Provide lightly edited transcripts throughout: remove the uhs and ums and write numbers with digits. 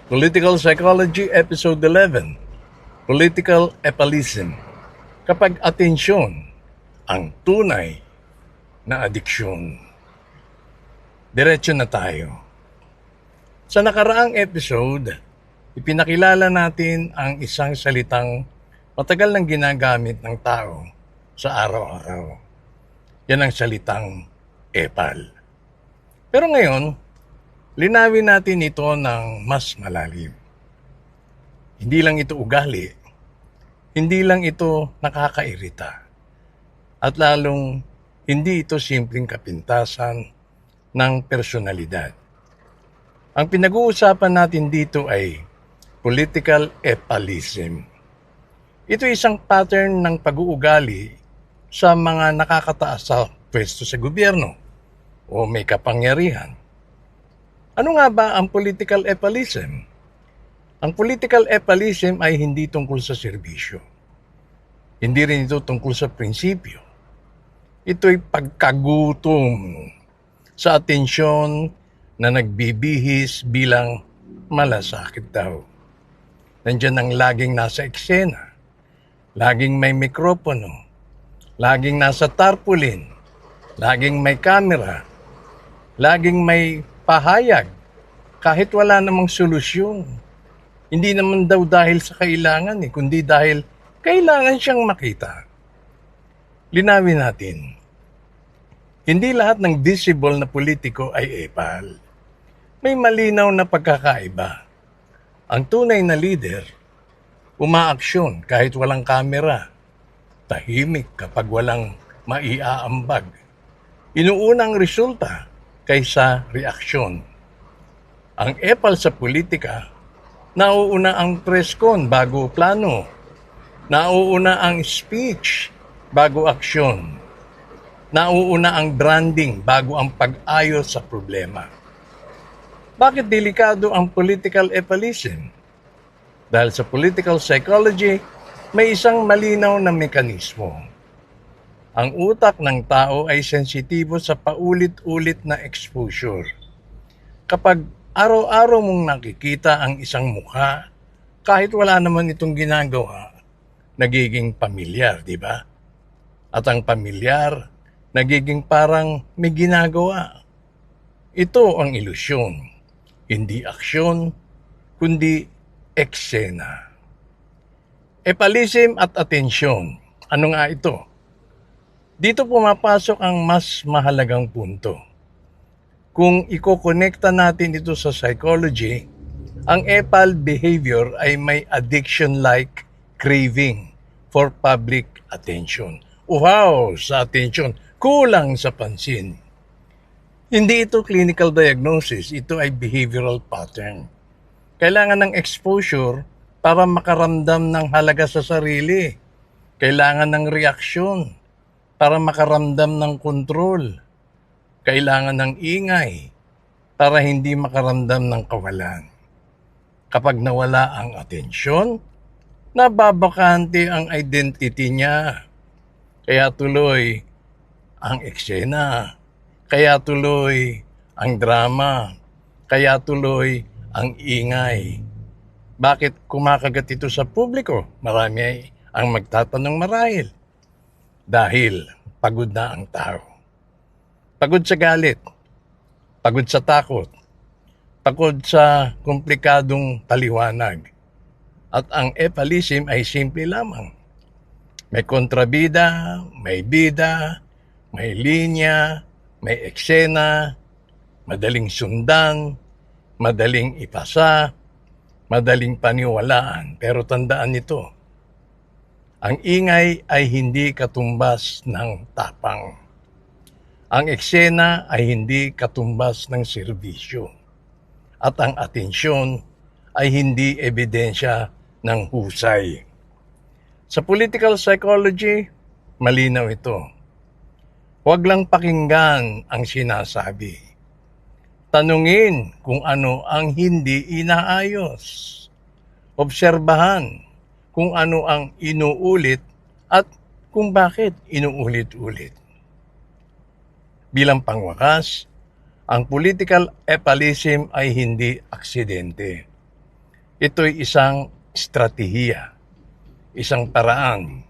Political Psychology Episode 11, Political Epalism. Kapag atensyon ang tunay na adiksyon. Diretso na tayo. Sa nakaraang episode, ipinakilala natin ang isang salitang matagal nang ginagamit ng tao sa araw-araw. Yan ang salitang epal. Pero ngayon, linawin natin ito ng mas malalim. Hindi lang ito ugali, hindi lang ito nakakairita, at lalong hindi ito simpleng kapintasan ng personalidad. Ang pinag-uusapan natin dito ay political epalism. Ito ay isang pattern ng pag-uugali sa mga nakakataas sa pwesto sa gobyerno o may kapangyarihan. Ano nga ba ang political epalism? Ang political epalism ay hindi tungkol sa serbisyo. Hindi rin ito tungkol sa prinsipyo. Ito'y pagkagutom sa atensyon na nagbibihis bilang malasakit daw. Nandiyan ang laging nasa eksena, laging may mikropono, laging nasa tarpaulin, laging may kamera, laging may pahayag, kahit wala namang solusyon. Hindi naman daw dahil sa kailangan, kundi dahil kailangan siyang makita. Linawin natin, hindi lahat ng visible na politiko ay epal. May malinaw na pagkakaiba. Ang tunay na leader, umaaksyon kahit walang kamera, tahimik kapag walang maiaambag. Inuunang resulta kaysa reaksyon. Ang epal sa politika, nauuna ang press con bago plano. Nauuna ang speech bago aksyon. Nauuna ang branding bago ang pag-ayos sa problema. Bakit delikado ang political epalism? Dahil sa political psychology, may isang malinaw na mekanismo. Ang utak ng tao ay sensitibo sa paulit-ulit na exposure. Kapag araw-araw mong nakikita ang isang mukha, kahit wala naman itong ginagawa, nagiging pamilyar, di ba? At ang pamilyar, nagiging parang may ginagawa. Ito ang ilusyon, hindi aksyon, kundi eksena. Epalism at atensyon, ano nga ito? Dito pumapasok ang mas mahalagang punto. Kung ikokonekta natin ito sa psychology, ang epal behavior ay may addiction-like craving for public attention. Uhaw sa atensyon, kulang sa pansin. Hindi ito clinical diagnosis, ito ay behavioral pattern. Kailangan ng exposure para makaramdam ng halaga sa sarili. Kailangan ng reaksyon para makaramdam ng kontrol. Kailangan ng ingay para hindi makaramdam ng kawalan. Kapag nawala ang atensyon, nababakante ang identity niya. Kaya tuloy ang eksena, kaya tuloy ang drama, kaya tuloy ang ingay. Bakit kumakagat ito sa publiko? Marami ang magtatanong marahil. Dahil pagod na ang tao. Pagod sa galit, pagod sa takot, pagod sa komplikadong paliwanag. At ang epalism ay simple lamang. May kontrabida, may bida, may linya, may eksena, madaling sundan, madaling ipasa, madaling paniwalaan. Pero tandaan nito, ang ingay ay hindi katumbas ng tapang. Ang eksena ay hindi katumbas ng serbisyo. At ang atensyon ay hindi ebidensya ng husay. Sa political psychology, malinaw ito. Huwag lang pakinggan ang sinasabi. Tanungin kung ano ang hindi inaayos. Obserbahan kung ano ang inuulit at kung bakit inuulit-ulit. Bilang pangwakas, ang political epalism ay hindi aksidente. Ito'y isang estratehiya, isang paraan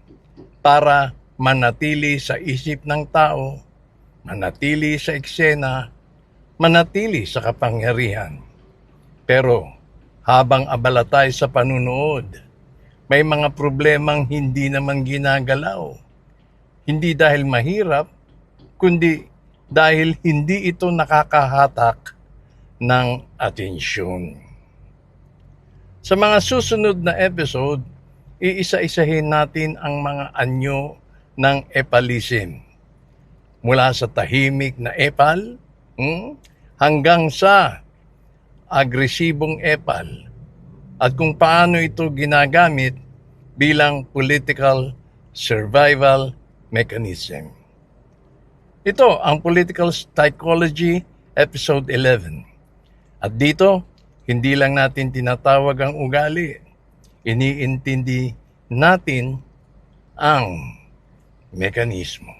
para manatili sa isip ng tao, manatili sa eksena, manatili sa kapangyarihan. Pero habang abala tayo sa panunood, may mga problemang hindi naman ginagalaw. Hindi dahil mahirap, kundi dahil hindi ito nakakahatak ng atensyon. Sa mga susunod na episode, iisa-isahin natin ang mga anyo ng epalism. Mula sa tahimik na epal hanggang sa agresibong epal at kung paano ito ginagamit bilang political survival mechanism. Ito ang Political Psychology Episode 11. At dito, hindi lang natin tinatawag ang ugali, iniintindi natin ang mekanismo.